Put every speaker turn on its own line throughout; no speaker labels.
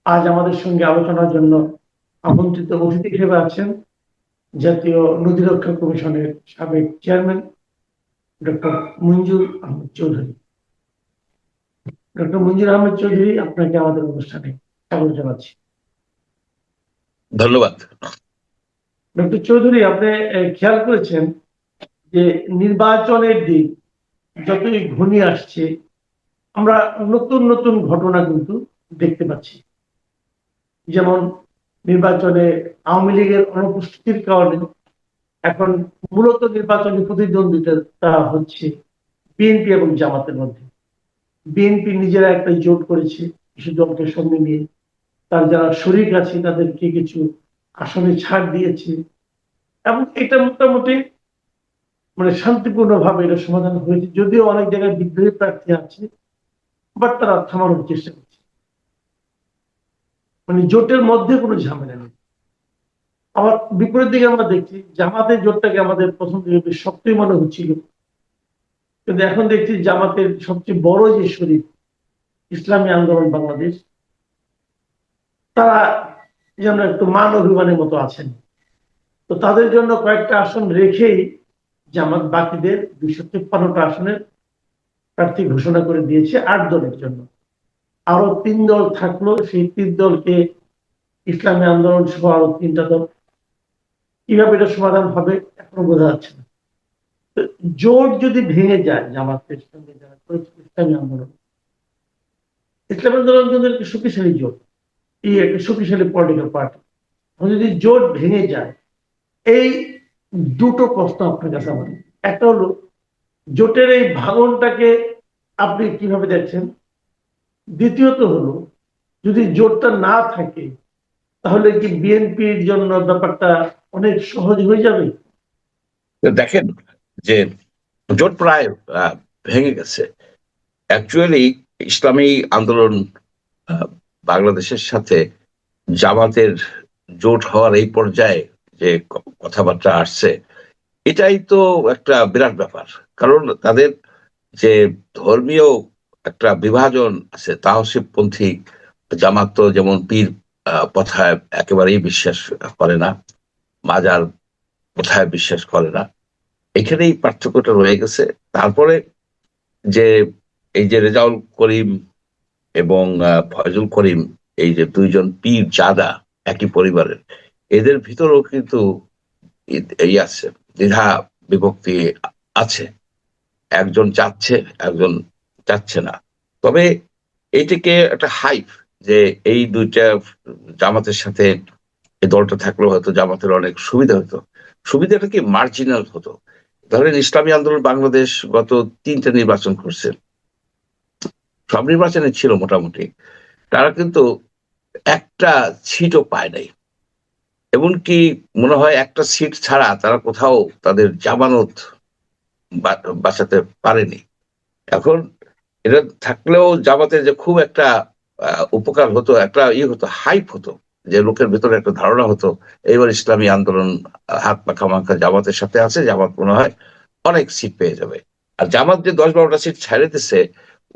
আজ আমাদের সঙ্গে আলোচনার জন্য আমন্ত্রিত অতিথি হিসেবে আছেন জাতীয় নদী রক্ষা কমিশনের সাবেক চেয়ারম্যান ডক্টর মঞ্জুর আহমেদ চৌধুরী। ডক্টর মঞ্জুর আহমেদ চৌধুরী, আপনাকে আমাদের অনুষ্ঠানে স্বাগত জানাচ্ছি।
ধন্যবাদ।
ডক্টর চৌধুরী, আপনি খেয়াল করেছেন যে নির্বাচনের দিক যতই ঘনিয়ে আসছে, আমরা নতুন নতুন ঘটনা কিন্তু দেখতে পাচ্ছি। যেমন নির্বাচনে আওয়ামী লীগের অনুপস্থিতির কারণে এখন মূলত নির্বাচনী প্রতিদ্বন্দ্বিতা হচ্ছে বিএনপি এবং জামাতের মধ্যে। বিএনপি নিজেরা একটা জোট করেছে কিছু দলকে সঙ্গে নিয়ে, তার যারা শরিক আছে তাদেরকে কিছু আসনে ছাড় দিয়েছে এবং এটা মোটামুটি শান্তিপূর্ণ ভাবে এটা সমাধান হয়েছে, যদিও অনেক জায়গায় বিদ্রোহী প্রার্থী আছে, বাট তারা থামানোর চেষ্টা করছে। জোটের মধ্যে কোনো ঝামেলা নেই। আবার বিপরীত দিকে আমরা দেখছি জামাতের জোটটাকে আমাদের প্রথম দিকে বেশ শক্তই মনে হচ্ছিল, কিন্তু এখন দেখছি জামাতের সবচেয়ে বড় যে শরিক ইসলামী আন্দোলন বাংলাদেশ, তারা যেন একটু মান অভিমানের মতো আছেন। তো তাদের জন্য কয়েকটা আসন রেখেই জামাত বাকিদের 253টা আসনের প্রার্থী ঘোষণা করে দিয়েছে 8 দলের জন্য। আরো 3 দল থাকলো, সেই 3 দলকে ইসলামী আন্দোলন সহ আরো 3টা দল। কিভাবে এটা সমাধান হবে এখনো বোঝা যাচ্ছে না। জোট যদি ভেঙে যায় জামাতের সঙ্গে যারা ইসলামী আন্দোলন, ইসলামী আন্দোলন কিন্তু একটা শক্তিশালী জোট, এই একটা শক্তিশালী পলিটিক্যাল পার্টি। যদি জোট ভেঙে যায়, এই দুটো প্রশ্ন আপনার কাছে আমাদের। একটা হলো জোটের এই ভাঙনটাকে আপনি কিভাবে দেখছেন, দ্বিতীয়ত হলো যদি জোটটা না থাকে তাহলে কি বিএনপির জন্য ব্যাপারটা অনেক সহজ হয়ে যাবে?
দেখেন যে জোট প্রায় ভেঙে গেছে। অ্যাকচুয়ালি ইসলামী আন্দোলন বাংলাদেশের সাথে জামাতের জোট হওয়ার এই পর্যায়ে যে কথাবার্তা আসছে, এটাই তো একটা বিরাট ব্যাপার। কারণ তাদের যে ধর্মীয় একটা বিভাজন আছে, তাওহীদপন্থী জামাত তো যেমন পীর প্রথায় একেবারেই বিশ্বাস করে না, মাজার প্রথায় বিশ্বাস করে না। এখানেই পার্থক্যটা রয়ে গেছে। তারপরে যে এই যে রেজাউল করিম এবং ফয়জুল করিম, এই যে দুইজন পীর জাদা একই পরিবারের, এদের ভিতরেও কিন্তু এই আছে, দ্বিধা বিভক্তি আছে। একজন চাচ্ছে, একজন চাচ্ছে না। তবে এইটাকে একটা হাইপ যে এই দুইটা জামাতের সাথে এই দলটা থাকলেও হয়তো জামাতের অনেক সুবিধা হতো। সুবিধাটা কি মার্জিনাল হতো। ধরেন ইসলামী আন্দোলন বাংলাদেশ গত 3টা নির্বাচন করছে, সব নির্বাচনে ছিল মোটামুটি, তারা কিন্তু একটা সিটও পায় নাই। এমনকি মনে হয় একটা সিট ছাড়া তারা কোথাও তাদের জামানত বাঁচাতে পারেনি। এখন এটা থাকলেও জামাতের যে খুব একটা উপকার হতো, একটা হতো, হাইপ হতো, যে লোকের ভেতরে একটা ধারণা হতো এইবার ইসলামী আন্দোলন হাত মাখা জামাতের সাথে আছে, জামাত মনে হয় অনেক সিট পেয়ে যাবে। আর জামাত যে 10-12টা সিট ছেড়ে দিচ্ছে,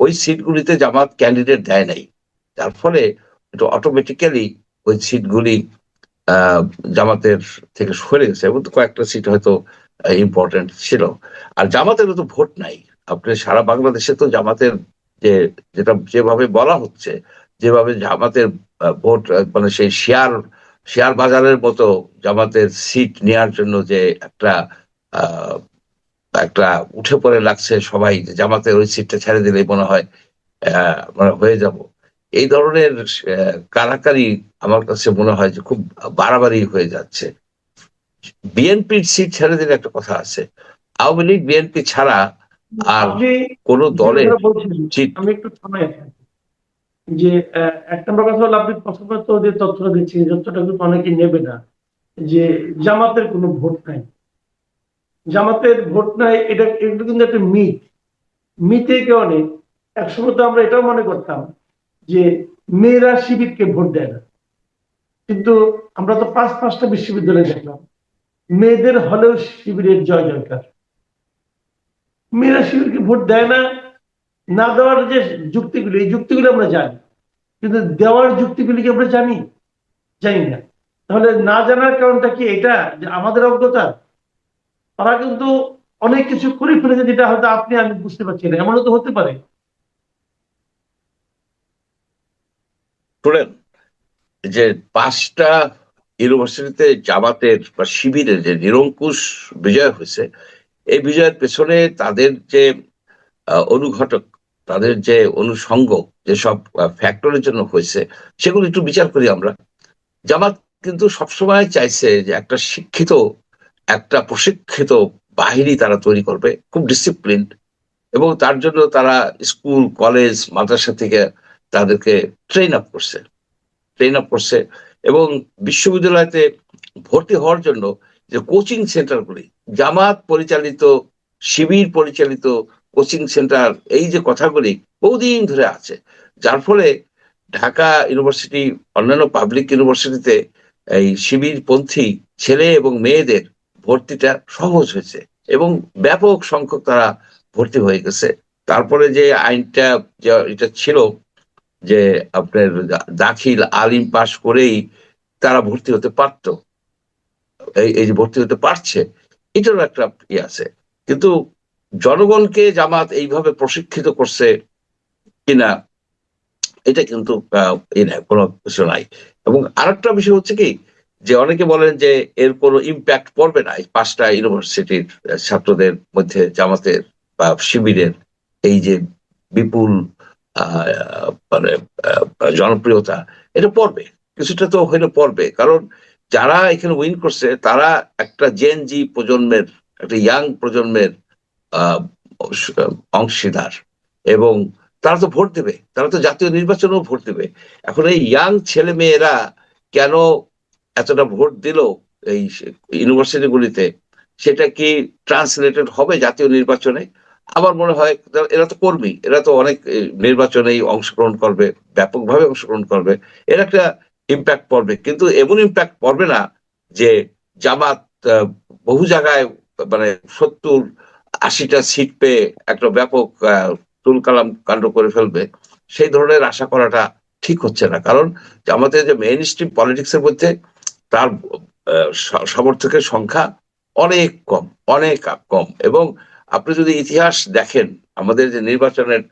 ওই সিটগুলিতে জামাত ক্যান্ডিডেট দেয় নাই, যার ফলে এটা অটোমেটিক্যালি ওই সিটগুলি জামাতের থেকে সরে গেছে। এবং কয়েকটা সিট হয়তো ইম্পর্টেন্ট ছিল। আর জামাতের তো ভোট নাই। আপনি সারা বাংলাদেশে তো জামাতের যেটা যেভাবে বলা হচ্ছে, যেভাবে জামাতের ভোট মানে সেই শেয়ার বাজারের মতো জামাতের সিট নেওয়ার জন্য যে একটা একটা উঠে পড়ে লাগছে সবাই, জামাতের ওই সিটটা ছেড়ে দিলেই মনে হয় মানে হয়ে যাব, এই ধরনের কারাকারি আমার কাছে মনে হয় যে খুব বাড়াবাড়ি হয়ে যাচ্ছে। বিএনপির সিট ছেড়ে দিলে একটা কথা আছে, আওয়ামী লীগ বিএনপি ছাড়া আর কোন দলের সিট।
আমি একটু থামাই আছি যে এক নম্বর কথা হলো, আপনি প্রথমত যে তথ্যটা দিচ্ছেন, তথ্যটা কিন্তু অনেকেই নেবে না, যে জামাতের কোনো ভোট নাই। জামাতের ভোট নাই, এটা কিন্তু একটা মিথে কারণে একসময় তো আমরা এটাও মনে করতাম যে মেয়েরা শিবিরকে ভোট দেয় না, কিন্তু আমরা তো 5টা বিশ্ববিদ্যালয়ে দেখলাম মেয়েদের হলেও শিবিরের জয় জয়কার। মেয়েরা শিবিরকে ভোট দেয় না, না দেওয়ার যে যুক্তিগুলি, এই যুক্তিগুলো আমরা জানি, কিন্তু দেওয়ার যুক্তিগুলি কি আমরা জানি না। তাহলে না জানার কারণটা কি এটা যে আমাদের অজ্ঞতা? তারা কিন্তু অনেক কিছু করে ফেলেছে যেটা হয়তো আপনি আমি বুঝতে পারছি না, এমনও তো হতে পারে।
শুনেন, যে 5টা ইউনিভার্সিটিতে জামাতের বা শিবিরের যে নিরঙ্কুশ বিজয় হয়েছে, এই বিজয়ের পেছনে তাদের যে অনুঘটক, তাদের যে অনুষঙ্গ, যেসব ফ্যাক্টরের জন্য হয়েছে, সেগুলো একটু বিচার করি আমরা। জামাত কিন্তু সবসময় চাইছে যে একটা শিক্ষিত, একটা প্রশিক্ষিত বাহিনী তারা তৈরি করবে, খুব ডিসিপ্লিন, এবং তার জন্য তারা স্কুল কলেজ মাদ্রাসা থেকে তাদেরকে ট্রেন আপ করছে এবং বিশ্ববিদ্যালয়তে ভর্তি হওয়ার জন্য যে কোচিং সেন্টারগুলি, জামাত পরিচালিত, শিবির পরিচালিত কোচিং সেন্টার, এই যে কথাগুলি বহুদিন ধরে আছে, যার ফলে ঢাকা ইউনিভার্সিটি, অন্যান্য পাবলিক ইউনিভার্সিটিতে এই শিবিরপন্থী ছেলে এবং মেয়েদের ভর্তিটা সহজ হয়েছে এবং ব্যাপক সংখ্যক তারা ভর্তি হয়ে গেছে। তারপরে যে আইনটা এটা ছিল যে আপনার দাখিল আলিম পাশ করেই তারা ভর্তি হতে পারতো, এই যে ভর্তি হতে পারছে, এটারও একটা ইয়ে আছে। কিন্তু জনগণকে জামাত এইভাবে প্রশিক্ষিত করছে কিনা, এটা কিন্তু কোনো কিছু নাই। এবং আরেকটা বিষয় হচ্ছে কি, যে অনেকে বলেন যে এর কোনো ইম্প্যাক্ট পড়বে না এই 5টা ইউনিভার্সিটির ছাত্রদের মধ্যে জামাতের বা শিবিরের এই যে বিপুল মানে জনপ্রিয়তা, এটা পড়বে, কিছুটা তো হইলে পড়বে। কারণ যারা এখানে উইন করছে তারা একটা জেন জি প্রজন্মের, একটা ইয়াং প্রজন্মের আহ অংশীদার, এবং তারা তো ভোট দেবে, তারা তো জাতীয় নির্বাচনেও ভোট দেবে। এখন এই ইয়াং ছেলে মেয়েরা কেন এতটা ভোট দিল এই ইউনিভার্সিটিগুলিতে, সেটা কি ট্রান্সলেটেড হবে জাতীয় নির্বাচনে? আমার মনে হয় এরা তো কর্মী, এরা তো অনেক নির্বাচনেই অংশগ্রহণ করবে, ব্যাপকভাবে অংশগ্রহণ করবে, এর একটা ইম্প্যাক্ট পড়বে। কিন্তু এমন ইম্প্যাক্ট পড়বে না যে জামাত বহু জায়গায় মানে 70-80টা সিট পেয়ে একটা ব্যাপক তুলকালাম কাণ্ড করে ফেলবে, সেই ধরনের আশা করাটা ঠিক হচ্ছে না। কারণ আমাদের যে মেইন স্ট্রিম পলিটিক্স এর মধ্যে তার সমর্থকের সংখ্যা অনেক কম, অনেক কম। এবং আপনি যদি ইতিহাস দেখেন, আমাদের যে নির্বাচনের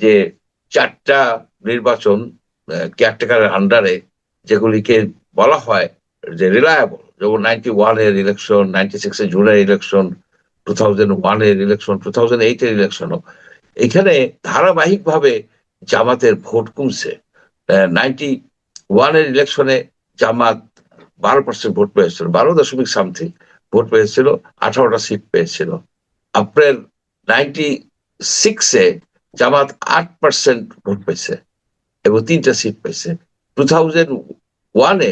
যে 4টা নির্বাচন কেয়ারটেকারের আন্ডারে, যেগুলিকে বলা হয় যে রিলায়েবল, যেমন 91 এর ইলেকশন, 96 এর জুলাই ইলেকশন, 2001 এর ইলেকশন, 2008 এর ইলেকশনও, এখানে ধারাবাহিকভাবে জামাতের ভোট কমছে। 91 এর ইলেকশনে জামাত 12% ভোট পেয়েছিল, 12 দশমিক সামথিং ভোট পেয়েছিল, 18টা সিট পেয়েছিল। আপনার 96-এ জামাত 8% ভোট পেয়েছে এবং 3টা সিট পেয়েছে। 2001-এ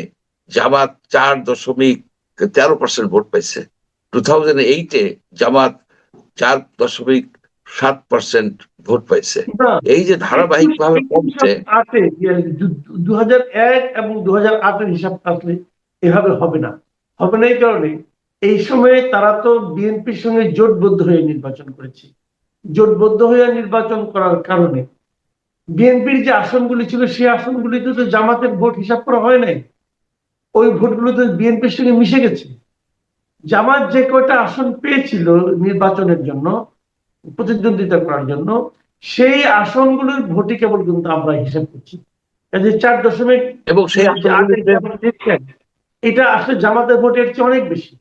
জামাত 4.13% ভোট পেয়েছে। 2008-এ জামাত 4.7% ভোট পাইছে। এই যে ধারাবাহিক ভাবে কমছে,
2001 এবং 2008-এর হিসাব থাকলে এভাবে হবে না। এই কারণে এই সময়ে তারা তো বিএনপির সঙ্গে জোটবদ্ধ হয়ে নির্বাচন করেছে। জোটবদ্ধ হয়ে নির্বাচন করার কারণে বিএনপির যে আসনগুলি ছিল সেই আসনগুলিতে তো জামাতের ভোট হিসাব করা হয় নাই, ওই ভোটগুলো তো বিএনপির সঙ্গে মিশে গেছে। জামাত যে কয়টা আসন পেয়েছিল নির্বাচনের জন্য, প্রতিদ্বন্দ্বিতা করার জন্য, সেই আসনগুলোর ভোটই কেবল কিন্তু আমরা হিসাব করছি। যে 4
এবং সেই
এটা আসলে জামাতের ভোটের চেয়ে অনেক বেশি।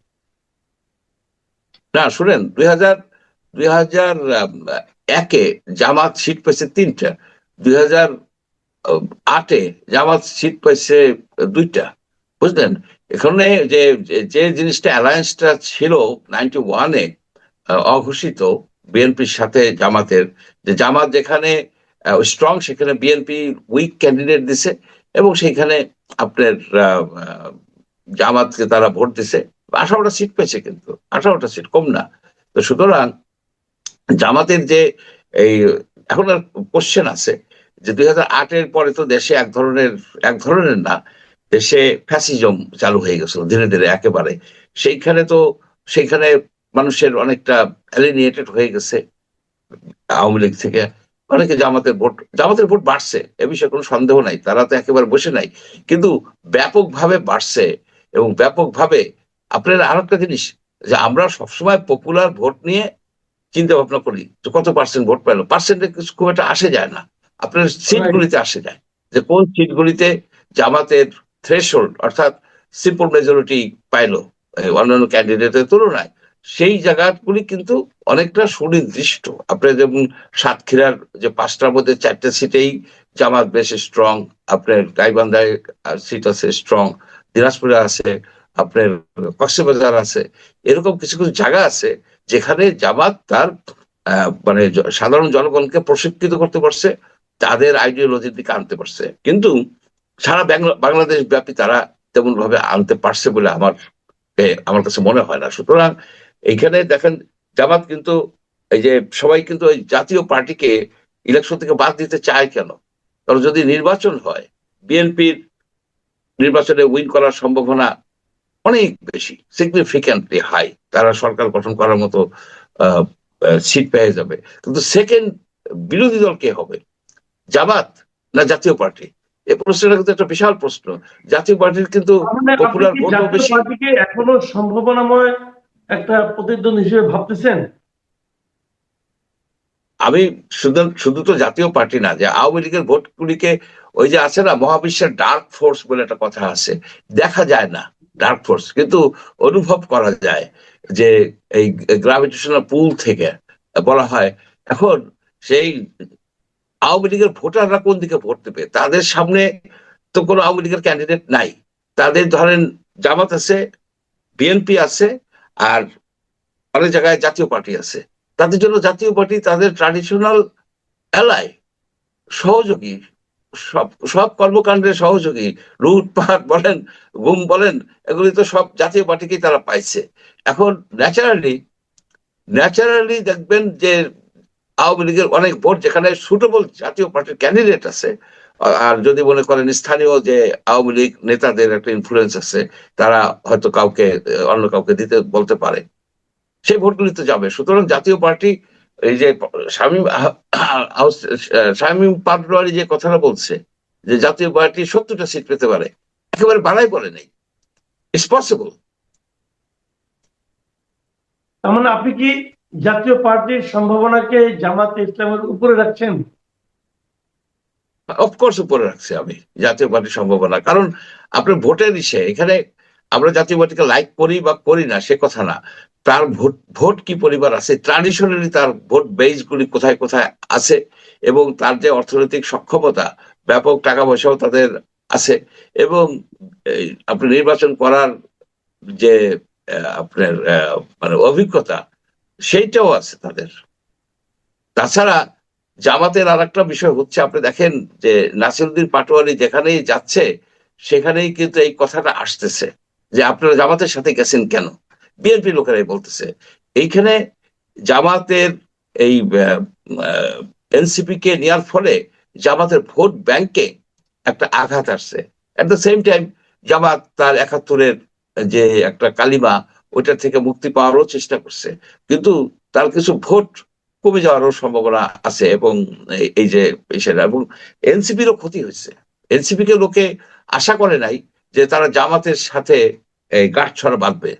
না শুনেন, 2001-এ জামাত সিট পেয়েছে 3টা, 2008-এ জামাত সিট পেয়েছে 2টা, বুঝলেন? এখানে যে যে জিনিসটা অ্যালায়েন্সটা ছিল 91-এ অঘোষিত বিএনপির সাথে জামাতের, যে জামাত যেখানে স্ট্রং সেখানে বিএনপি উইক ক্যান্ডিডেট দিছে এবং সেইখানে আপনার জামাতকে তারা ভোট দিছে, 18টা সিট পেয়েছে, কিন্তু 18টা সিট কম না। তো সুতরাং জামাতের যে এই এখন আর কোশ্চেন আছে যে 2008-এর পরে তো দেশে এক ধরনের না, দেশে ফ্যাসিজম চালু হয়ে গেছিল ধীরে ধীরে একেবারে। সেইখানে মানুষের অনেকটা অ্যালিনিয়েটেড হয়ে গেছে আওয়ামী লীগ থেকে। অনেকে জামাতের ভোট বাড়ছে, এ বিষয়ে কোনো সন্দেহ নাই, তারা তো একেবারে বসে নাই, কিন্তু ব্যাপকভাবে বাড়ছে। এবং ব্যাপকভাবে আপনার আর একটা জিনিস, যে আমরা সবসময় পপুলার ভোট নিয়ে চিন্তা ভাবনা করি যে কত পার্সেন্ট ভোট পেলো, পার্সেন্টে কিছু খুব একটা আসে যায় না, আপনার
রাইট।
সিটগুলিতে আসে যায়, যে কোন সিটগুলিতে জামাতের থ্রেশহোল্ড অর্থাৎ সিম্পল মেজরিটি পাইলো অন্যান্য ক্যান্ডিডেটের তুলনায়, সেই জায়গাগুলি কিন্তু অনেকটা সুনির্দিষ্ট। আপনার যেমন সাতক্ষীরার যে 5টার মধ্যে 4টে সিটেই জামাত বেশ স্ট্রং, আপনার গাইবান্ধায় সিট আছে স্ট্রং, দিনাজপুরে আছে, আপনার কক্সবাজার আছে, এরকম কিছু কিছু জায়গা আছে যেখানে জামাত তার মানে সাধারণ জনগণকে প্রশিক্ষিত করতে পারছে, তাদের আইডিওলজির দিকে আনতে পারছে। কিন্তু সারা বাংলাদেশ ব্যাপী তারা তেমন ভাবে আনতে পারছে বলে আমার কাছে মনে হয় না। সুতরাং এইখানে দেখেন, জামাত কিন্তু এই যে সবাই কিন্তু ওই জাতীয় পার্টিকে ইলেকশন থেকে বাদ দিতে চায় কেন? কারণ যদি নির্বাচন হয়, বিএনপির নির্বাচনে উইন করার সম্ভাবনা অনেক বেশি, সিগনিফিক্যান্টলি হাই, তারা সরকার গঠন করার মতো সিট পেয়ে যাবে। কিন্তু সেকেন্ড বিরোধী দল কে হবে, জামাত না জাতীয় পার্টি? এই প্রশ্নটা কিন্তু একটা বিশাল প্রশ্ন। জাতীয় পার্টির কিন্তু
মানে আপনি
পপুলার
কি
ভোটও
জাতীয়
বেশি।
পার্টিকে এখনো সম্ভাবনাময় একটা প্রতিদ্বন্দ্বী হিসেবে ভাবতেছেন?
আমি শুধু শুধু তো জাতীয় পার্টি না, যে আওয়ামী লীগের ভোটগুলিকে, ওই যে আছে না মহাবিশ্বের ডার্ক ফোর্স বলে একটা কথা আছে, দেখা যায় না ডার্ক ফোর্স, কিন্তু অনুভব করা যায়, যে এই গ্রাভিটেশনাল পুল থেকে বলা হয় এখন সেই আওয়ামী লীগের ভোটাররা কোন দিকে ভোট দেবে, তাদের সামনে তো কোনো আওয়ামী লীগের ক্যান্ডিডেট নাই, তাদের ধরেন জামাত আছে, বিএনপি আছে, আর অনেক জায়গায় জাতীয় পার্টি আছে। তাদের জন্য জাতীয় পার্টি তাদের ট্রাডিশনাল অ্যালাই, সহযোগী, সব সব কর্মকাণ্ডের সহযোগী, লুটপাট বলেন, গুম বলেন, এগুলি তো সব জাতীয় পার্টিকেই তারা পাইছে। এখন ন্যাচারালি দেখবেন যে আওয়ামী লীগের অনেক ভোট যেখানে সুটেবল জাতীয় পার্টির ক্যান্ডিডেট আছে, আর যদি মনে করেন স্থানীয় যে আওয়ামী লীগ নেতাদের একটা ইনফ্লুয়েন্স আছে, তারা হয়তো কাউকে অন্য কাউকে দিতে বলতে পারে, সেই ভোটগুলি তো যাবে। সুতরাং জাতীয় পার্টি, এই যে শামীম শামীম পাটোয়ারি যে কথাটা বলছে, যে জাতীয় পার্টি 70টা সিট পেতে পারে, একেবারে বাড়াই বলে নেই, ইটস পসিবল।
তার মানে আপনি কি জাতীয় পার্টির সম্ভাবনাকে জামাতে ইসলামের উপরে রাখছেন?
অফকোর্স উপরে রাখছি আমি জাতীয় পার্টির সম্ভাবনা, কারণ আপনার ভোটের ইসে এখানে আমরা জাতীয় পার্টিকে লাইক করি বা করি না সে কথা না, তার ভোট ভোট কি পরিবার আছে, ট্রাডিশনালি তার ভোট বেস গুলি কোথায় কোথায় আছে, এবং তার যে অর্থনৈতিক সক্ষমতা, ব্যাপক টাকা পয়সাও তাদের আছে, এবং আপনি নির্বাচন করার যে আপনার মানে অভিজ্ঞতা, সেইটাও আছে তাদের। তাছাড়া জামাতের আর একটা বিষয় হচ্ছে, আপনি দেখেন যে নাসিরুদ্দিন পাটোয়ারি যেখানেই যাচ্ছে সেখানেই কিন্তু এই কথাটা আসতেছে, যে আপনারা জামাতের সাথে গেছেন কেন, বিএনপি লোকেরাই বলতেছে। এইখানে জামাতের এই এনসিপি কে নেওয়ার ফলে জামাতের ভোট ব্যাংকে একটা আঘাত আসছে। এট দ্য সেম টাইম জামাত তার 71-এর যে একটা কালিমা, ওইটা থেকে মুক্তি পাওয়ারও চেষ্টা করছে, কিন্তু তার কিছু ভোট কমে যাওয়ারও সম্ভাবনা আছে। এবং এই যে সেটা, এবং এনসিপিরও ক্ষতি হয়েছে। এনসিপি কে লোকে আশা করে নাই যে তারা জামাতের সাথে এই গাঁটছড়া বাঁধবে।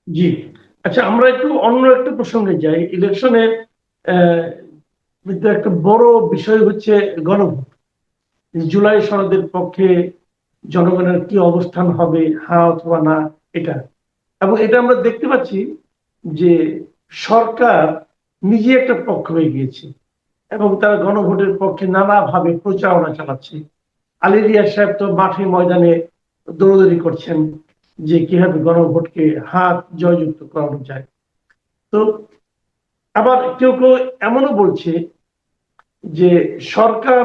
জি। আচ্ছা, আমরা একটু অন্য একটা প্রসঙ্গে যাই। ইলেকশনের একটা বড় বিষয় হচ্ছে গণভোট। জুলাই সনদের পক্ষে জনগণের কি অবস্থান হবে, হ্যাঁ অথবা না, এটা। এবং এটা আমরা দেখতে পাচ্ছি যে সরকার নিজে একটা পক্ষ হয়ে গিয়েছে এবং তারা গণভোটের পক্ষে নানাভাবে প্রচারণা চালাচ্ছে। আলী রিয়াজ সাহেব তো মাঠে ময়দানে দৌড়দৌড়ি করছেন যে কিভাবে গণভোটকে হাত জয়যুক্ত করানো যায়। তো আবার কেউ কেউ এমনও বলছে যে সরকার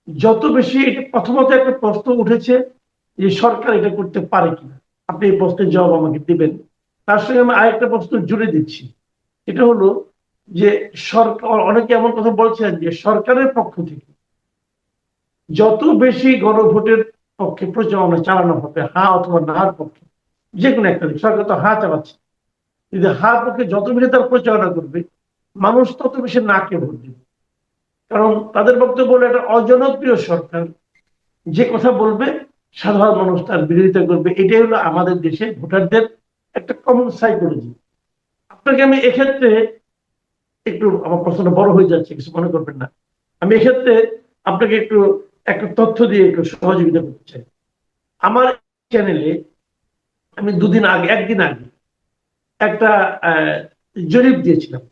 যত বেশি, এটা প্রথমত একটা প্রশ্ন উঠেছে যে সরকার এটা করতে পারে কিনা। আপনি এই প্রশ্নের জবাব আমাকে দিবেন। তার সঙ্গে আমি আরেকটা প্রশ্ন জুড়ে দিচ্ছি। এটা হলো যে সরকার, অনেকে এমন কথা বলছেন যে সরকারের পক্ষ থেকে যত বেশি গণভোটের পক্ষে প্রচারণা চালানো হবে, হ্যাঁ অথবা নার পক্ষে, যে কোনো একটা দিক, সরকার তো হ্যাঁ চালাচ্ছে, যদি হ্যাঁ পক্ষে যত বেশি তার প্রচারণা করবে, মানুষ তত বেশি নাকে ভোট দিবে। কারণ তাদের বক্তব্য হলো একটা অজনপ্রিয় সরকার, যে কথা বলবে সাধারণ মানুষ তার বিরোধিতা করবে। এটাই হলো আমাদের দেশে ভোটারদের একটা কমন সাইকোলজি। আপনাকে আমি এক্ষেত্রে একটু, আমার প্রশ্নটা বড় হয়ে যাচ্ছে, কিছু মনে করবেন না, আমি এক্ষেত্রে আপনাকে একটু একটা তথ্য দিয়ে একটু সহযোগিতা করতে চাই। আমার চ্যানেলে আমি একদিন আগে একটা জরিপ দিয়েছিলাম।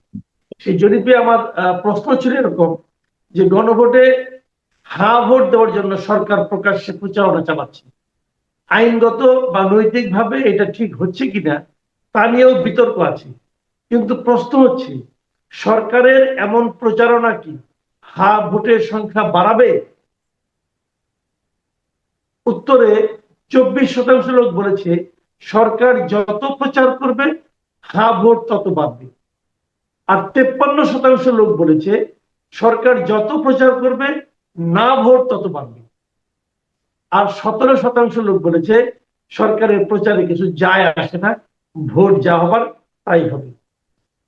সেই জরিপে আমার প্রশ্ন ছিল এরকম, যে গণভোটে হা ভোট দেওয়ার জন্য সরকার প্রকাশ্যে প্রচারণা চালাচ্ছে, আইনগত বা নৈতিকভাবে এটা ঠিক হচ্ছে কিনা তা নিয়েও বিতর্ক আছে। কিন্তু প্রশ্ন হচ্ছে, সরকারের এমন প্রচারণা কি হা ভোটের সংখ্যা বাড়াবে? উত্তরে 24% লোক বলেছে সরকার যত প্রচার করবে হা ভোট তত বাড়বে। আর 53% লোক বলেছে সরকার যত প্রচার করবে না ভোট তত বাড়বে। আর 17% লোক বলেছে সরকারের প্রচারে কিছু যায় আসে না, ভোট যা হবার তাই হবে।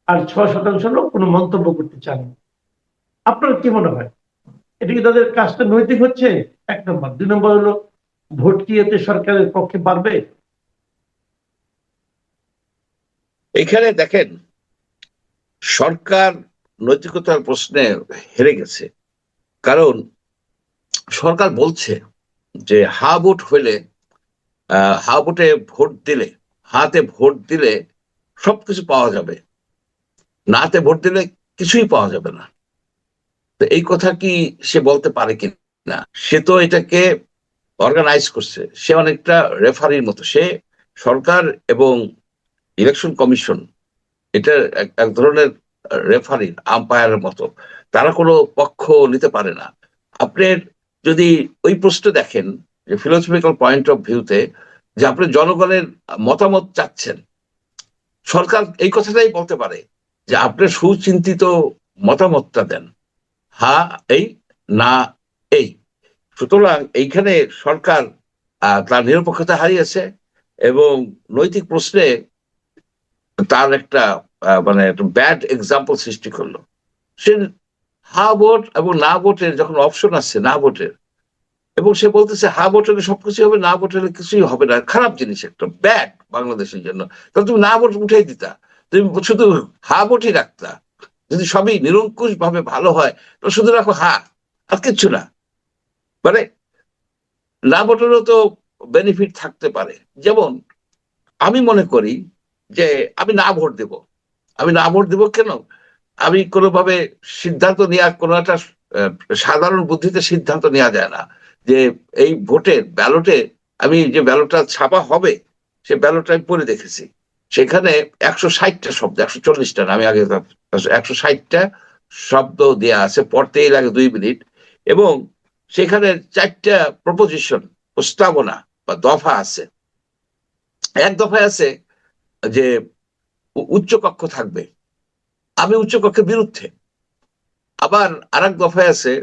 আর 6% লোক কোনো মন্তব্য করতে চান না। আপনার কি মনে হয়, এটা কি তাদের কাজটা নৈতিক হচ্ছে? 1 নম্বর। 2 নম্বর হলো, ভোট কি এতে সরকারের পক্ষে বাড়বে?
এখানে দেখেন, সরকার নৈতিকতার প্রশ্নে হেরে গেছে। কারণ সরকার বলছে যে হা ভোট হইলে, হা ভোটে ভোট দিলে, হাতে ভোট দিলে সবকিছু পাওয়া যাবে, নাতে ভোট দিলে কিছুই পাওয়া যাবে না। তো এই কথা কি সে বলতে পারে কি না? সে তো এটাকে অর্গানাইজ করছে, সে অনেকটা রেফারির মতো। সে সরকার এবং ইলেকশন কমিশন এটা এক ধরনের রেফারির, আম্পায়ারের মতো। তারা কোনো পক্ষ নিতে পারে না। আপনার যদি ওই প্রশ্ন দেখেন, যে ফিলোসফিক্যাল পয়েন্ট অফ ভিউতে, যে আপনি জনগণের মতামত চাচ্ছেন, সরকার এই কথাটাই বলতে পারে যে আপনি সুচিন্তিত মতামতটা দেন, হ্যাঁ এই, না এই। সুতরাং এইখানে সরকার তার নিরপেক্ষতা হারিয়েছে এবং নৈতিক প্রশ্নে তার একটা মানে ব্যাড এক্সাম্পল সৃষ্টি করলো। সে হা ভোট এবং না ভোটের যখন অপশন আসছে না ভোটের, এবং সে বলতেছে হা ভোট হলে সবকিছু হবে, না ভোট হলে কিছুই হবে না, খারাপ জিনিস, একটা ব্যাড বাংলাদেশের জন্য। তাহলে তুমি না ভোট উঠাই দিতা, তুমি শুধু হা ভোটই রাখতা। যদি সবই নিরঙ্কুশ ভাবে ভালো হয় তো শুধু রাখো হা, আর কিচ্ছু না। মানে না ভোটেরও তো বেনিফিট থাকতে পারে। যেমন আমি মনে করি যে আমি না ভোট দেব। আমি না ভোট দেব কেন? আমি কোনোভাবে সিদ্ধান্ত নেওয়া, কোনো একটা সাধারণ বুদ্ধিতে সিদ্ধান্ত নেওয়া যায় না যে এই ভোটের ব্যালটে, আমি যে ব্যালটটা ছাপা হবে সে ব্যালটটা আমি পড়ে দেখেছি, সেখানে 160টা শব্দ, 140টা না, আমি আগে 160টা শব্দ দেয়া আছে, পড়তেই লাগে 2 মিনিট। এবং সেখানে 4টা প্রপোজিশন, প্রস্তাবনা বা দফা আছে। এক দফায় আছে যে উচ্চ কক্ষ থাকবে, আমি উচ্চ কক্ষের বিরুদ্ধে। আবার আর এক দফায় আছে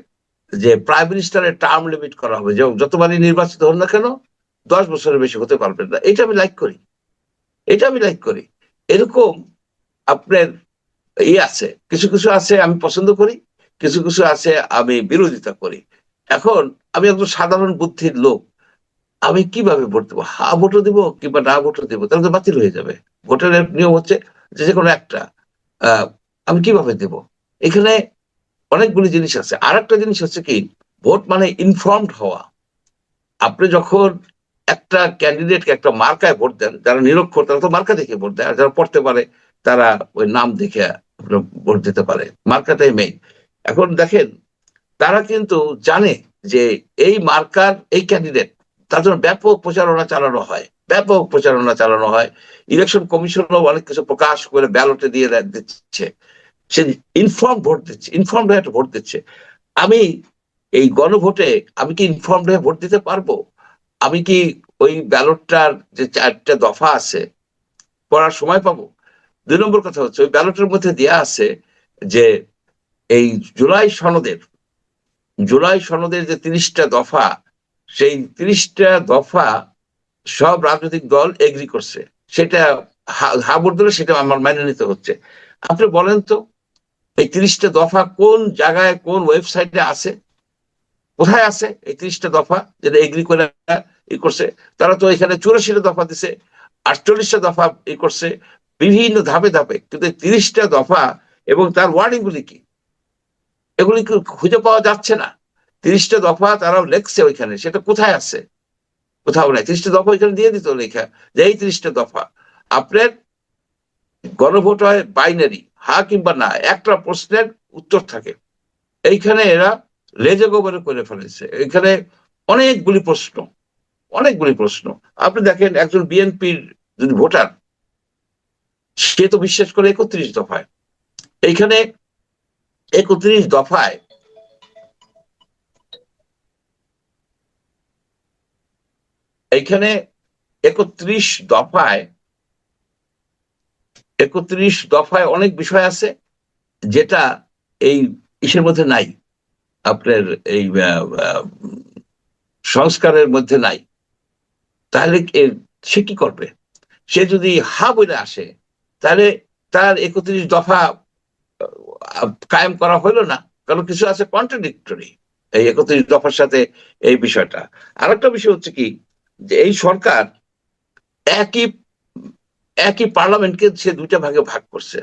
যে প্রাইম মিনিস্টারের টার্ম লিমিট করা হবে, যে যতবারই নির্বাচিত হন না কেন 10 বছরের বেশি হতে পারবেন না। এটা আমি লাইক করি, এটা আমি লাইক করি। এরকম আপনার আছে, কিছু কিছু আছে আমি পছন্দ করি, কিছু কিছু আছে আমি বিরোধিতা করি। এখন আমি একজন সাধারণ বুদ্ধির লোক, আমি কিভাবে ভোট দেবো? হা ভোটও দেবো কিংবা না ভোটও দেবো, তাহলে তো বাতিল হয়ে যাবে। ভোটের নিয়ম হচ্ছে যে কোনো একটা। আমি কিভাবে দেব? এখানে অনেকগুলি জিনিস আছে। আর একটা জিনিস হচ্ছে কি, ভোট মানে ইনফর্মড হওয়া। আপনি যখন একটা ক্যান্ডিডেটকে একটা মার্কায় ভোট দেন, যারা নিরক্ষর তারা তো মার্কা দেখে ভোট দেয়, আর যারা পড়তে পারে তারা ওই নাম দেখে ভোট দিতে পারে, মার্কাটাই মেইন। এখন দেখেন, তারা কিন্তু জানে যে এই মার্কার এই ক্যান্ডিডেট, তার জন্য ব্যাপক প্রচারণা চালানো হয়, ব্যাপক প্রচারণা চালানো হয়। ইলেকশন কমিশনও অনেক কিছু প্রকাশ করে ব্যালটে দিয়ে দিচ্ছে। সে ইনফর্ম ভোট দিচ্ছে, ইনফর্ম হয়ে একটা ভোট দিচ্ছে। আমি এই গণভোটে আমি কি ইনফর্মড হয়ে ভোট দিতে পারবো? আমি কি ওই ব্যালটটার যে 4টা দফা আছে পড়ার সময় পাবো? 2 নম্বর কথা হচ্ছে, ওই ব্যালটের মধ্যে দেয়া আছে যে এই জুলাই সনদের যে 30টা দফা, সেই 30টা দফা সব রাজনৈতিক দল এগ্রি করছে। সেটা হা ভোট দিলে সেটা আমার মেনে নিতে হচ্ছে। আপনি বলেন তো, এই 30টা দফা কোন জায়গায় কোন ওয়েবসাইটে আছে, কোথায় আছে এই 30টা দফা যেটা এগ্রি করে ই করছে? তারা তো এখানে 84টা দফা দিছে, 48টা দফা ই করছে বিভিন্ন ধাপে ধাপে, কিন্তু 30টা দফা এবং তার ওয়ার্ডিং গুলি কি, এগুলি খুঁজে পাওয়া যাচ্ছে না। 30টা দফা তারাও লেখছে ওইখানে, সেটা কোথায় আছে? কোথাও নাই। 30টা দফা ওইখানে দিয়ে দিত লেখা যে এই 30টা দফা। আপনার গণভোট হয় বাইনারি, হা কিংবা না, একটা প্রশ্নের উত্তর থাকে। এইখানে এরা লেজে গোবরে করে ফেলেছে। এখানে অনেকগুলি প্রশ্ন, অনেকগুলি প্রশ্ন। আপনি দেখেন একজন বিএনপির যদি ভোটার, সে তো বিশ্বাস করে 31 দফায়। এইখানে 31 দফায় এইখানে 31 দফায় 31 দফায় অনেক বিষয় আছে যেটা এই ইসের মধ্যে নাই, আপনার এই সংস্কারের মধ্যে নাই। তাহলে সে কি করবে? সে যদি হা বলে আসে, তাহলে তার 31 দফা কায়েম করা হলো না, কারণ কিছু আছে কন্ট্রাডিক্টরি এই 31 দফার সাথে এই বিষয়টা। আরেকটা বিষয় হচ্ছে কি, যে এই সরকার একই একই পার্লামেন্টকে সে দুইটা ভাগে ভাগ করছে।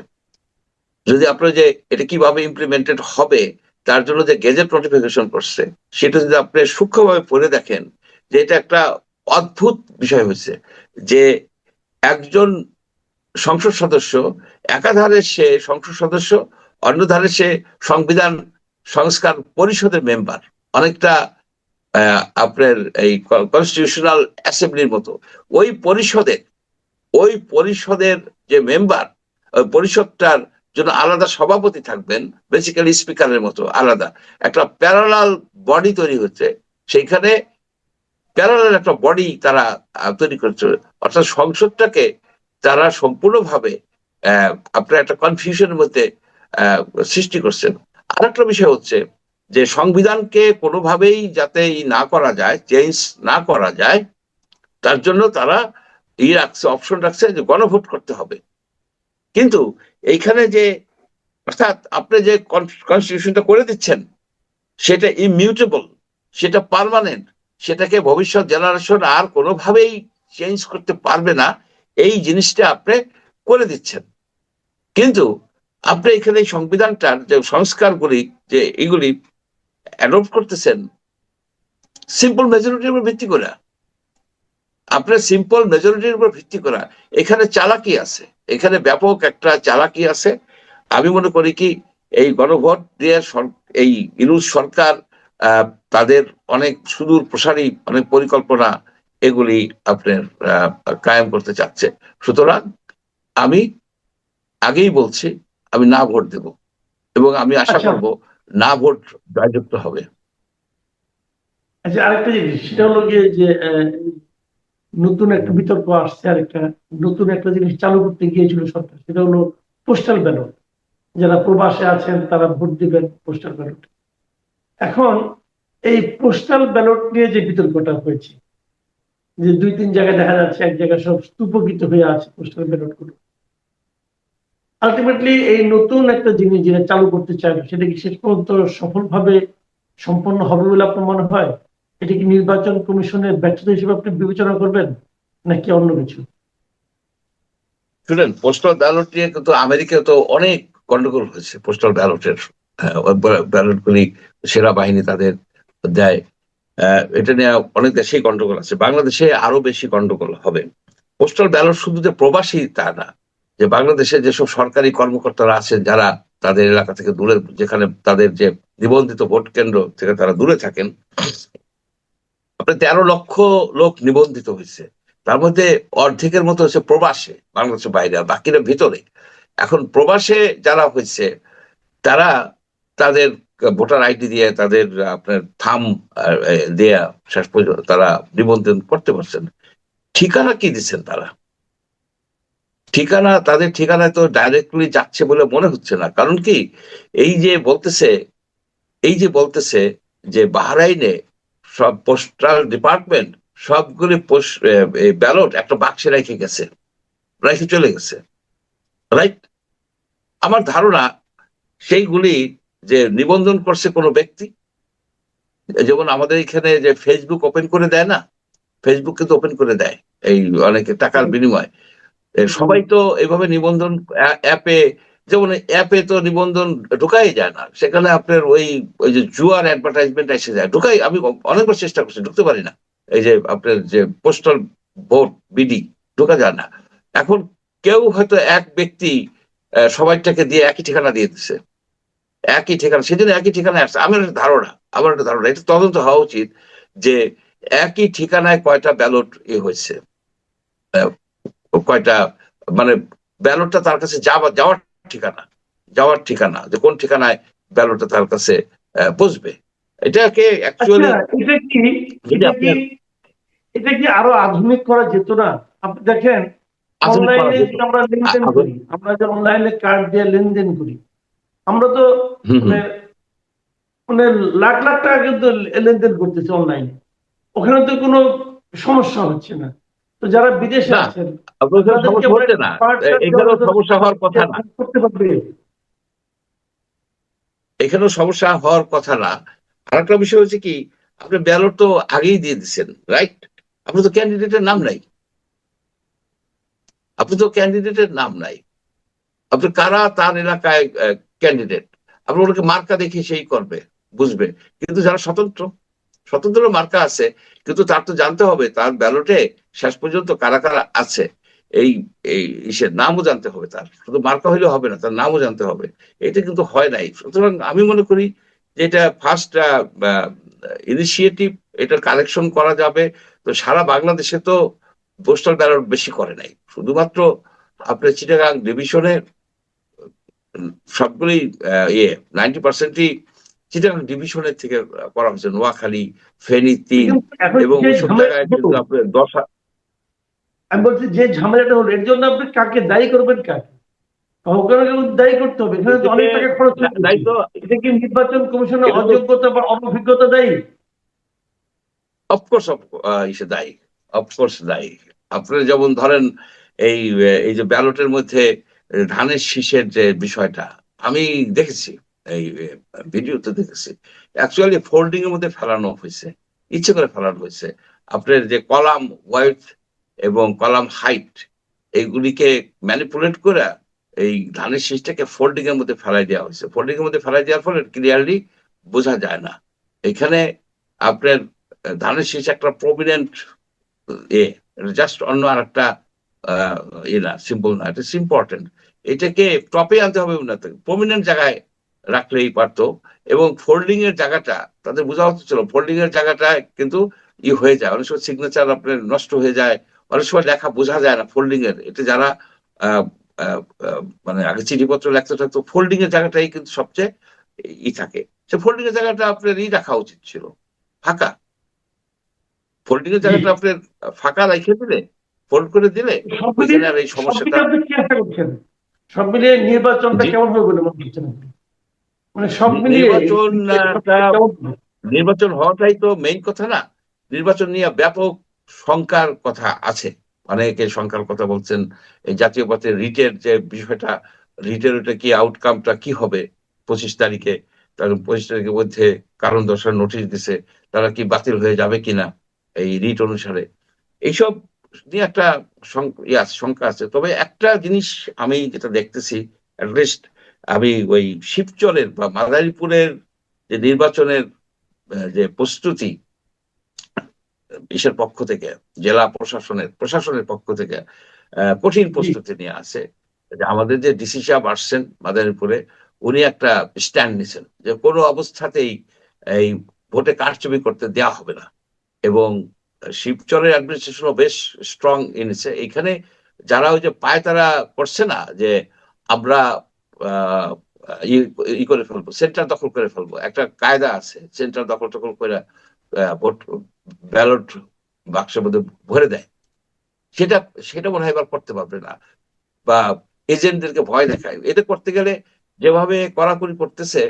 যদি আপনার যে এটা কিভাবে ইমপ্লিমেন্টেড হবে তার জন্য যে গেজেট নোটিফিকেশন করছে, সেটা যদি আপনি সূক্ষ্মভাবে পড়ে দেখেন, যে এটা একটা অদ্ভুত বিষয় হয়েছে যে একজন সংসদ সদস্য, একাধারে সে সংসদ সদস্য, অন্য ধারে সে সংবিধান সংস্কার পরিষদের মেম্বার, অনেকটা আপনার এই কনস্টিটিউশনাল অ্যাসেম্বলির মতো। ওই পরিষদের যে মেম্বার, পরিষদটার জন্য আলাদা সভাপতি থাকবেন, বেসিক্যালি স্পিকারের মতো আলাদা একটা প্যারালাল বডি তৈরি হচ্ছে। সেইখানে প্যারালাল একটা বডি তারা তৈরি করছে, অর্থাৎ সংসদটাকে তারা সম্পূর্ণভাবে আপনার একটা কনফিউশনের মধ্যে সৃষ্টি করছেন। আর একটা বিষয় হচ্ছে যে সংবিধানকে কোনোভাবেই যাতে না করা যায়, চেঞ্জ না করা যায়, তার জন্য তারা রাখছে, অপশন রাখছে যে গণভোট করতে হবে। কিন্তু এইখানে যে অর্থাৎ আপনি যে কনস্টিটিউশনটা করে দিচ্ছেন সেটা ইমিউটেবল, সেটা পার্মানেন্ট, সেটাকে ভবিষ্যৎ জেনারেশন আর কোনোভাবেই চেঞ্জ করতে পারবে না, এই জিনিসটা আপনি করে দিচ্ছেন। কিন্তু আপনি এখানে সংবিধানটার যে সংস্কারগুলি যে এগুলি অ্যাডপ্ট করতেছেন সিম্পল মেজরিটির উপর ভিত্তি করে, আপনার সিম্পল মেজরিটির উপর ভিত্তি করা। এখানে চালাকি আছে, এখানে ব্যাপক একটা চালাকি আছে। আমি মনে করি কি এই গণভোট দিয়ে এই ইউনূস সরকার তাদের অনেক সুদূর প্রসারী অনেক পরিকল্পনা এগুলি আপনার কায়েম করতে চাচ্ছে। সুতরাং আমি আগেই বলছি আমি না ভোট দেব, এবং আমি আশা করব না ভোট জয়যুক্ত হবে।
আচ্ছা, আরেকটা জিনিস, সেটা হলো গিয়ে যে নতুন একটা বিতর্ক আসছে, আরেকটা নতুন একটা জিনিস চালু করতে গিয়েছিল সরকার, সেটা হলো পোস্টাল ব্যালট। যারা প্রবাসে আছেন তারা ভোট দিবেন পোস্টাল ব্যালট। এখন এই পোস্টাল ব্যালট নিয়ে যে বিতর্কটা হয়েছে, যে 2-3 জায়গায় দেখা যাচ্ছে এক জায়গায় সব স্তূপকৃত হয়ে আছে পোস্টাল ব্যালট গুলো, আলটিমেটলি এই নতুন একটা জিনিস যেটা চালু করতে চাইবে, সেটা কি শেষ পর্যন্ত সফলভাবে সম্পন্ন হবে বলে আপনার মনে হয়? এটা কি নির্বাচন কমিশনের ব্যর্থতা হিসেবে আপনি বিবেচনা করবেন, নাকি অন্য কিছু?
শুনেন, পোস্টাল ব্যালট নিয়ে কিন্তু আমেরিকায় তো অনেক গন্ডগোল হয়েছে। পোস্টাল ব্যালটের ব্যালট গুলি সেনাবাহিনী তাদের দেয়, এটা নিয়ে অনেক দেশেই গন্ডগোল আছে। বাংলাদেশে আরো বেশি গন্ডগোল হবে। পোস্টাল ব্যালট শুধু যে প্রবাসী তা না, যে বাংলাদেশে যেসব সরকারি কর্মকর্তারা আছেন যারা তাদের এলাকা থেকে দূরে, যেখানে তাদের যে নিবন্ধিত ভোট কেন্দ্র থেকে তারা দূরে থাকেন, আপনার 13 লক্ষ লোক নিবন্ধিত হয়েছে। তার মধ্যে অর্ধেকের মতো হচ্ছে প্রবাসে, বাংলাদেশের বাইরে, আর বাকিরা ভিতরে। এখন প্রবাসে যারা হয়েছে তারা তাদের ভোটার আইডি দিয়ে তাদের আপনার থাম দেয়া শেষ পর্যন্ত তারা নিবন্ধন করতে পারছেন। ঠিকানা কি দিচ্ছেন তারা? ঠিকানা, তাদের ঠিকানায় তো ডাইরেক্টলি যাচ্ছে বলে মনে হচ্ছে না। কারণ কি, এই যে বলতেছে এই যে বলতেছে যে বাহরাইনে সব পোস্টাল ডিপার্টমেন্ট সবগুলি ব্যালট একটা বাক্সে রেখে গেছে, রেখে চলে গেছে, রাইট? আমার ধারণা সেইগুলি যে নিবন্ধন করছে কোনো ব্যক্তি, যেমন আমাদের এখানে যে ফেসবুক ওপেন করে দেয় না, ফেসবুক কিন্তু ওপেন করে দেয় এই অনেকে টাকার বিনিময়। সবাই তো এভাবে নিবন্ধন অ্যাপে, যেমন অ্যাপে তো নিবন্ধন ঢোকাই যায় না, সেখানে আপনার ওই ওই যে জুয়ার অ্যাডভার্টাইজমেন্ট এসে যায়, ঢুকাই আমি অনেকবার চেষ্টা করছি, ঢুকতে পারি না। এই যে আপনার যে পোস্টাল ভোট বিডি ঢোকা যায় না। এখন কেউ হয়তো এক ব্যক্তি সবাইটাকে দিয়ে একই ঠিকানা দিয়ে দিচ্ছে, একই ঠিকানা, সেদিন একই ঠিকানায় আসছে। আমার একটা ধারণা, এটা তদন্ত হওয়া উচিত যে একই ঠিকানায় কয়টা ব্যালট হয়েছে, কয়টা, মানে ব্যালটটা তার কাছে যাওয়ার ঠিকানা যে কোন ঠিকানায় ব্যালটটা তার কাছে বসবে। এটাকে
আচ্ছা,
অ্যাকচুয়ালি
এটা কি
যদি
এটা কি
আপনার
এটা কি আরো আধুনিক করা যেত না? আপনি দেখেন,
আধুনিক করা
অনলাইনে
যেত।
যে আমরা লেনদেন করি, আমরা যে অনলাইনে কার্ড দিয়ে লেনদেন করি, আমরা তো
হম
মানে
হম
মানে লাখ লাখ টাকা কিন্তু লেনদেন করতেছি অনলাইনে। ওখানে তো কোনো সমস্যা হচ্ছে না। তো যারা বিদেশে
না,
আছেন
আপনার
তাদেরকে
সমস্যা
আমরা
হচ্ছে না,
স্মার্ট কার্ড
এখানেও সমস্যা হওয়ার কথা না,
করতে পারবে।
এখানেও সমস্যা হওয়ার কথা না। আরেকটা বিষয় হচ্ছে কি, আপনি ব্যালট তো আগেই দিয়ে দিচ্ছেন, রাইট? আপনি তো ক্যান্ডিডেটের নাম নাই, আপনি কারা তার এলাকায় ক্যান্ডিডেট, আপনি ওনাকে মার্কা দেখে সেই করবে, বুঝবে। কিন্তু যারা স্বতন্ত্র, মার্কা আছে, কিন্তু তার তো জানতে হবে তার ব্যালটে শেষ পর্যন্ত কারা কারা আছে, এই এই ইসের নামও জানতে হবে, তার শুধু মার্কা হইলে হবে না, তার নামও জানতে হবে। এটা কিন্তু হয় নাই। সুতরাং আমি মনে করি যে এটা ফার্স্ট ইনিশিয়েটিভ, এটার কালেকশন করা যাবে। তো সারা বাংলাদেশে তো পোস্টাল ব্যালট বেশি করে নাই, শুধুমাত্র আপনার চিটাগাং ডিভিশনে সবগুলোই 90%ই চিটাগাং ডিভিশনের থেকে করা হয়েছে, নোয়াখালী, ফেনী 3,
কিন্তু এখন
এবং
যে
ওইসব জায়গায়
ঝামেলাটা
কিন্তু
হলো,
আপনার 10।
আমি বলছি যে ঝামেলাটা হলো, এর জন্য আপনি কাকে দায়ী করবেন? কাকে ওখানে দায়ী করতে হবে? এখানে তো
এটাকে
অনেক টাকা খরচ হয়ে গেছে।
দায়িত্ব,
এটা কি নির্বাচন কমিশনের
এটা তো
অযোগ্যতা বা অনভিজ্ঞতা দায়ী?
অফকোর্স ইসে দায়ী, অফকোর্স দায়ী। আপনার যেমন ধরেন এই এই যে ব্যালটের মধ্যে ধানের শীষের যে বিষয়টা আমি দেখেছি, এই ভিডিওতে দেখেছি, অ্যাকচুয়ালি ফোল্ডিং এর মধ্যে ফেলানো হয়েছে, ইচ্ছে করে ফেলানো হয়েছে। আপনার যে কলাম ওয়াইড এবং কলাম হাইট, এইগুলিকে ম্যানিপুলেট করে এই ধানের শীষটাকে ফোল্ডিং এর মধ্যে ফেলাই দেওয়া হয়েছে। ফোল্ডিং এর মধ্যে ফেলাই দেওয়ার ফলে ক্লিয়ারলি বোঝা যায় না। এখানে আপনার ধানের শীষ একটা প্রমিনেন্ট এ, জাস্ট অন্য আর একটা না, সিম্পল না, এটা ইম্পর্টেন্ট। এটাকে টপে আনতে হবে, প্রমিনেন্ট জায়গায় রাখলেই পারতো। এবং ফোল্ডিং এর জায়গাটা তাদের বোঝা উচিত ছিল, ফোল্ডিং এর জায়গাটা কিন্তু হয়ে যায়, অনেক সময় সিগনেচার আপনার নষ্ট হয়ে যায়, অনেক সময় লেখা বোঝা যায় না ফোল্ডিং এর। এটা যারা আহ, মানে আগে চিঠিপত্র লেখতে থাকতো, ফোল্ডিং এর জায়গাটাই কিন্তু সবচেয়ে থাকে। সে ফোল্ডিং এর জায়গাটা আপনার রাখা উচিত ছিল ফাঁকা, ফোল্ডিং এর
জি,
জায়গাটা আপনার ফাঁকা রেখে দিলে, ফোল্ড করে দিলে
সব
ওইখানে
মিলিয়ে
আর এই
সব
সমস্যাটা।
মিলিয়ে আপনি কি আশা করছেন? সব মিলিয়ে নির্বাচনটা
জি,
কেমন হবে বলে মনে করছেন আপনি? মানে সব মিলিয়ে
নির্বাচনটা,
কেমন হবে?
নির্বাচন হওয়াটাই তো মেইন কথা না। নির্বাচন নিয়ে ব্যাপক শঙ্কার কথা আছে, অনেকে শঙ্কার কথা বলছেন। এই জাতীয় পথে রিটের যে বিষয়টা, রিটের ওটা কি আউটকামটা কি হবে 25 তারিখে, কারণ 25 তারিখের মধ্যে কারণ দর্শার নোটিশ দিছে, তারা কি বাতিল হয়ে যাবে কিনা এই রিট অনুসারে, এইসব নিয়ে একটা শঙ্কা আছে। তবে একটা জিনিস আমি যেটা দেখতেছি, অ্যাটলিস্ট আমি ওই শিবচরের বা মাদারীপুরের যে নির্বাচনের যে প্রস্তুতি, ইসের পক্ষ থেকে, জেলা প্রশাসনের পক্ষ থেকে কঠিন
জি,
প্রস্তুতি নিয়ে আছে। যে আমাদের যে ডিসি সাহেব আসছেন মাদারীপুরে, উনি একটা স্ট্যান্ড নিছেন যে কোনো অবস্থাতেই এই ভোটে কারচুপি করতে দেওয়া হবে না। এবং শিবচরের অ্যাডমিনিস্ট্রেশনও বেশ স্ট্রং এনেছে এখানে। যারা ওই যে পায়তারা করছে না, যে আমরা আহ, করে ফেলবো, সেন্টার দখল করে ফেলবো, একটা কায়দা আছে, সেন্টার দখল টখল করে ভোট ব্যালট বাক্সের মধ্যে ভরে দেয়, সেটা সেটা মনে হয় এবার করতে পারবে না। বা এজেন্টদেরকে ভয় দেখায়, এটা করতে গেলে যেভাবে কড়াকড়ি করতেছে,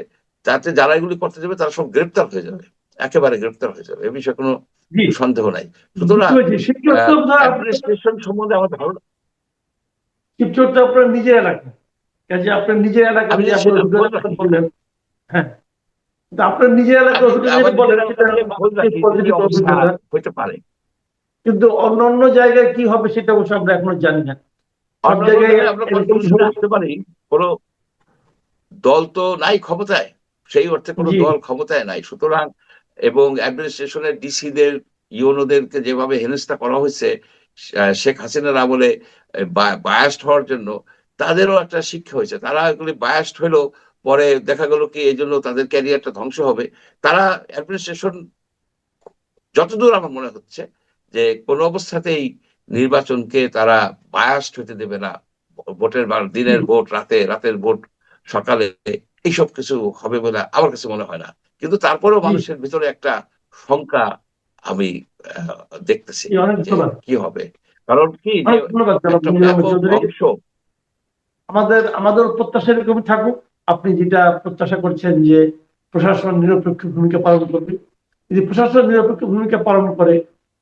তাতে যারা এগুলি করতে যাবে তারা সব গ্রেপ্তার হয়ে যাবে, একেবারে গ্রেপ্তার হয়ে যাবে, এ বিষয়ে কোনো
জি,
সন্দেহ নাই।
বুঝতে
সুতরাং
পেরেছি। শিবচর তো আপনার
অ্যাডমিনিস্ট্রেশন সম্বন্ধে আমার ধারণা,
শিবচর তো আপনার নিজের এলাকা। কাজে আপনার নিজের এলাকা
আমি
নিয়ে
যে
আপনি
সেটা ভুল
অভিজ্ঞতার কথা
রাখি,
বললেন। হ্যাঁ, কিন্তু আপনার নিজের এলাকার
আমি
অভিজ্ঞতা
আমার
যেটা
নিজের
বলেন
এলাকা
সেটা
থেকে ভুল রাখি যে কি
পজিটিভ
অবস্থা
অভিজ্ঞতা,
হতে পারে।
কিন্তু অন্য অন্য জায়গায় কি হবে সেটা অবশ্য আমরা এখনো জানি না। সব
অন্যান্য
জায়গায়
জায়গায় আমরা
এরকম
কনক্লুশনে আসতে পারি, কোনো দল তো নাই ক্ষমতায়, সেই অর্থে কোনো
জি
দল ক্ষমতায় নাই, সুতরাং এবং অ্যাডমিনিস্ট্রেশনের ডিসিদের ইউনোদেরকে যেভাবে হেনস্থা করা হয়েছে শেখ হাসিনার আমলে বায়াস্ট হওয়ার জন্য, তাদেরও একটা শিক্ষা হয়েছে। তারা এগুলি বায়াস্ট হলো, পরে দেখা গেল কি এই জন্য তাদের ক্যারিয়ারটা ধ্বংস হবে। তারা অ্যাডমিনিস্ট্রেশন যতদূর আমার মনে হচ্ছে যে কোনো অবস্থাতেই নির্বাচনকে তারা বায়াস্ট হতে দেবে না। দিনের ভোট রাতে, রাতের ভোট সকালে, এইসব কিছু হবে বলে আমার কাছে মনে হয় না। কিন্তু তারপরেও
জি
মানুষের ভিতরে একটা শঙ্কা আমি দেখতেছি
জি, অনেক
যে
ধন্যবাদ।
কি হবে। কারণ কি যে
অনেক ধন্যবাদ জনাব
একটা
মঞ্জুর আহমেদ
ব্যাপক
চৌধুরী।
অংশ।
আমাদের প্রত্যাশা এরকমই থাকুক। আপনি যেটা প্রত্যাশা করছেন যে প্রশাসন নিরপেক্ষ ভূমিকা পালন করবে, যদি প্রশাসন নিরপেক্ষ ভূমিকা পালন করে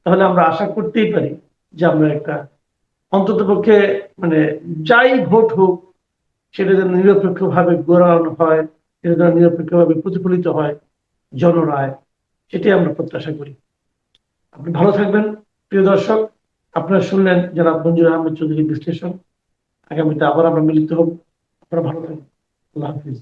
তাহলে আমরা আশা করতেই পারি যে আমরা একটা অন্ততপক্ষে মানে যাই ভোট হোক সেটা যেন নিরপেক্ষভাবে গড়ানো হয়, সেটা যেন নিরপেক্ষভাবে প্রতিফলিত হয় জনরায়, সেটাই আমরা প্রত্যাশা করি। আপনি ভালো থাকবেন প্রিয় দর্শক। আপনারা শুনলেন জনাব মঞ্জুর আহমেদ চৌধুরীর বিশ্লেষণ। আগামীতে আবার আমরা মিলিত হব। আপনারা ভালো থাকবেন। আল্লাহ হাফিজ।